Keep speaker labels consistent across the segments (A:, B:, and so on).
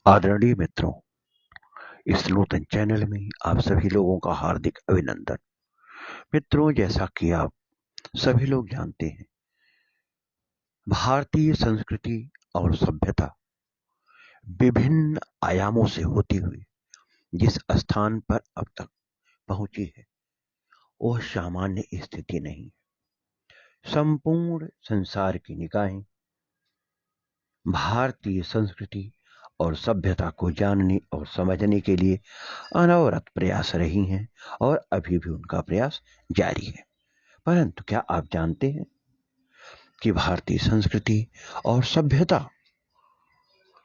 A: आदरणीय मित्रों, इस नूतन चैनल में आप सभी लोगों का हार्दिक अभिनंदन। मित्रों, जैसा कि आप सभी लोग जानते हैं, भारतीय संस्कृति और सभ्यता विभिन्न आयामों से होती हुई जिस स्थान पर अब तक पहुंची है, वह सामान्य स्थिति नहीं। संपूर्ण संसार की निगाहें भारतीय संस्कृति और सभ्यता को जानने और समझने के लिए अनवरत प्रयास रही हैं और अभी भी उनका प्रयास जारी है। परंतु क्या आप जानते हैं कि भारतीय संस्कृति और सभ्यता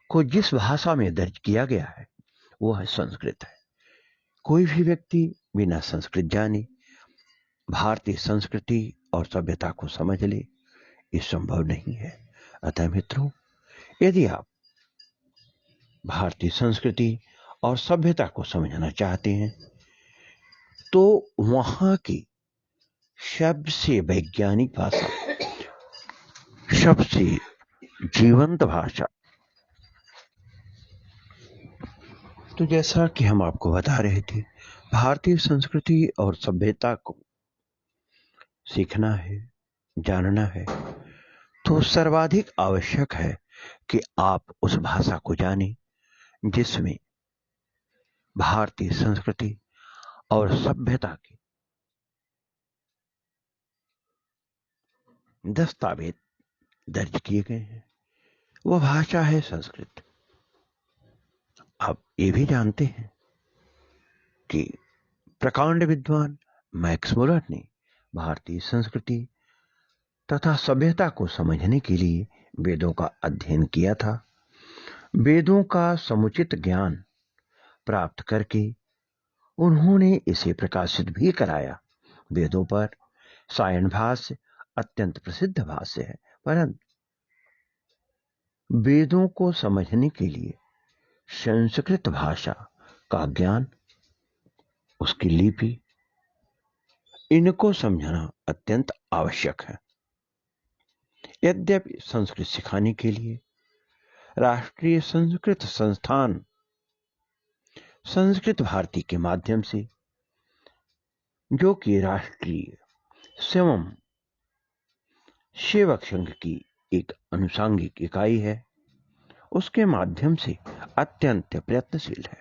A: को जिस भाषा में दर्ज किया गया है वह संस्कृत है। कोई भी व्यक्ति बिना संस्कृत जाने भारतीय संस्कृति और सभ्यता को समझ ले, ये संभव नहीं है। अतः मित्रों, यदि आप भारतीय संस्कृति और सभ्यता को समझना चाहते हैं तो वहां की सबसे वैज्ञानिक भाषा, सबसे जीवंत भाषा, तो जैसा कि हम आपको बता रहे थे, भारतीय संस्कृति और सभ्यता को सीखना है, जानना है, तो सर्वाधिक आवश्यक है कि आप उस भाषा को जानें जिसमें भारतीय संस्कृति और सभ्यता के दस्तावेज दर्ज किए गए हैं। वह भाषा है संस्कृत। आप ये भी जानते हैं कि प्रकांड विद्वान मैक्स मुलर ने भारतीय संस्कृति तथा सभ्यता को समझने के लिए वेदों का अध्ययन किया था। वेदों का समुचित ज्ञान प्राप्त करके उन्होंने इसे प्रकाशित भी कराया। वेदों पर सायन भाष्य अत्यंत प्रसिद्ध भाष्य है, परंतु वेदों को समझने के लिए संस्कृत भाषा का ज्ञान, उसकी लिपि, इनको समझना अत्यंत आवश्यक है। यद्यपि संस्कृत सिखाने के लिए राष्ट्रीय संस्कृत संस्थान संस्कृत भारती के माध्यम से, जो कि राष्ट्रीय स्वयं सेवक संघ की एक अनुषांगिक इकाई है, उसके माध्यम से अत्यंत प्रयत्नशील है।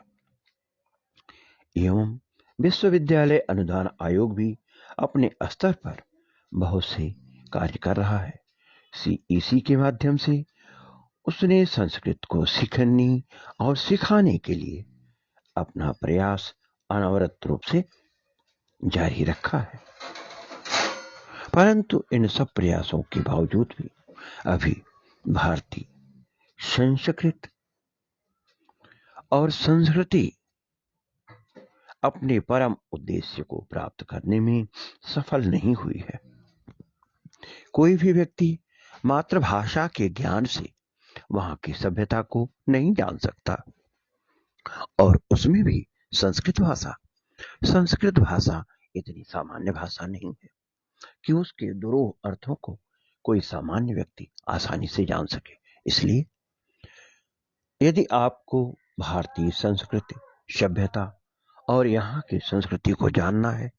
A: एवं विश्वविद्यालय अनुदान आयोग भी अपने स्तर पर बहुत से कार्य कर रहा है। CEC के माध्यम से उसने संस्कृत को सीखने और सिखाने के लिए अपना प्रयास अनवरत रूप से जारी रखा है। परंतु इन सब प्रयासों के बावजूद भी अभी भारतीय संस्कृत और संस्कृति अपने परम उद्देश्य को प्राप्त करने में सफल नहीं हुई है। कोई भी व्यक्ति मातृभाषा के ज्ञान से वहां की सभ्यता को नहीं जान सकता, और उसमें भी संस्कृत भाषा इतनी सामान्य भाषा नहीं है कि उसके दुरूह अर्थों को कोई सामान्य व्यक्ति आसानी से जान सके। इसलिए यदि आपको भारतीय संस्कृति, सभ्यता और यहाँ की संस्कृति को जानना है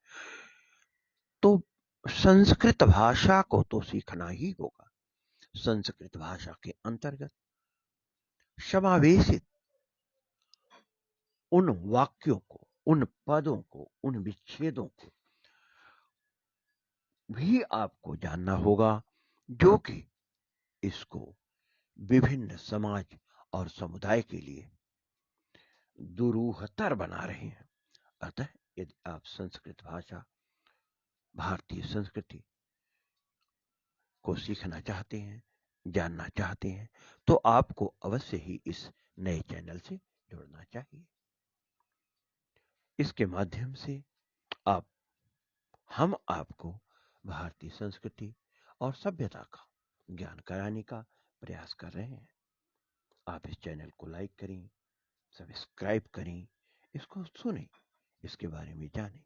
A: तो संस्कृत भाषा को तो सीखना ही होगा। संस्कृत भाषा के अंतर्गत समावेशित उन वाक्यों को, उन पदों को, उन विच्छेदों को भी आपको जानना होगा, जो कि इसको विभिन्न समाज और समुदाय के लिए दुरूहतर बना रहे हैं। अतः यदि आप संस्कृत भाषा, भारतीय संस्कृति को सीखना चाहते हैं, जानना चाहते हैं, तो आपको अवश्य ही इस नए चैनल से जुड़ना चाहिए। इसके माध्यम से हम आपको भारतीय संस्कृति और सभ्यता का ज्ञान कराने का प्रयास कर रहे हैं। आप इस चैनल को लाइक करें, सब्सक्राइब करें, इसको सुनें, इसके बारे में जानें।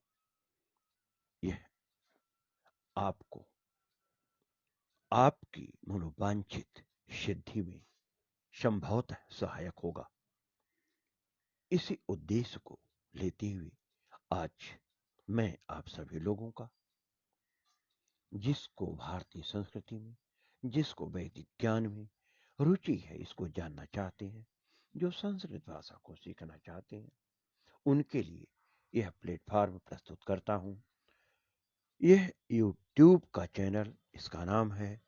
A: यह आपको आपकी मनोवांछित सिद्धि में संभवतः सहायक होगा। इसी उद्देश्य को लेते हुए आज मैं आप सभी लोगों का, जिसको भारतीय संस्कृति में, जिसको वैदिक ज्ञान में रुचि है, इसको जानना चाहते हैं, जो संस्कृत भाषा को सीखना चाहते हैं, उनके लिए यह प्लेटफॉर्म प्रस्तुत करता हूं। यह यूट्यूब का चैनल, इसका नाम है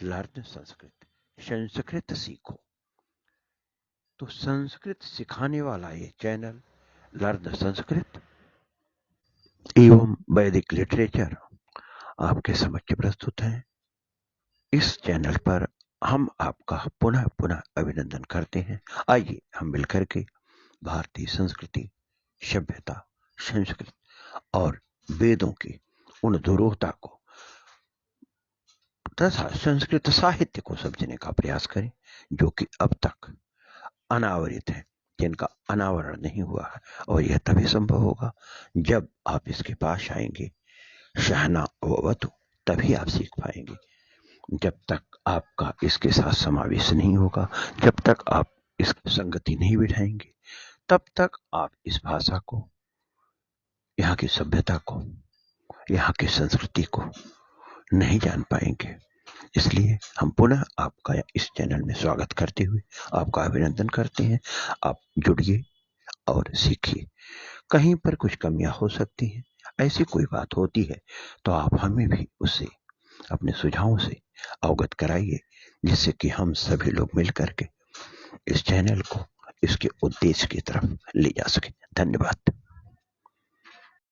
A: लर्न संस्कृत, संस्कृत सीखो। तो संस्कृत सिखाने वाला ये चैनल लर्न संस्कृत एवं वैदिक लिटरेचर आपके समक्ष प्रस्तुत है। इस चैनल पर हम आपका पुनः पुनः अभिनंदन करते हैं। आइए हम मिलकर के भारतीय संस्कृति, सभ्यता, संस्कृत और वेदों की उन धरोहता को तथा संस्कृत साहित्य को समझने का प्रयास करें, जो कि अब तक अनावरित है, जिनका अनावरण नहीं हुआ है। और यह तभी संभव होगा जब आप इसके पास आएंगे, शहना वतु, तभी आप सीख पाएंगे। जब तक आपका इसके साथ समावेश नहीं होगा, जब तक आप इसकी संगति नहीं बिठाएंगे, तब तक आप इस भाषा को, यहाँ की सभ्यता को, यहाँ की संस्कृति को नहीं जान पाएंगे। इसलिए हम पुनः आपका इस चैनल में स्वागत करते हुए आपका अभिनंदन करते हैं। आप जुड़िए और सीखिए। कहीं पर कुछ कमियां हो सकती हैं, ऐसी कोई बात होती है तो आप हमें भी उससे, अपने सुझावों से अवगत कराइए, जिससे कि हम सभी लोग मिलकर के इस चैनल को इसके उद्देश्य की तरफ ले जा सके। धन्यवाद।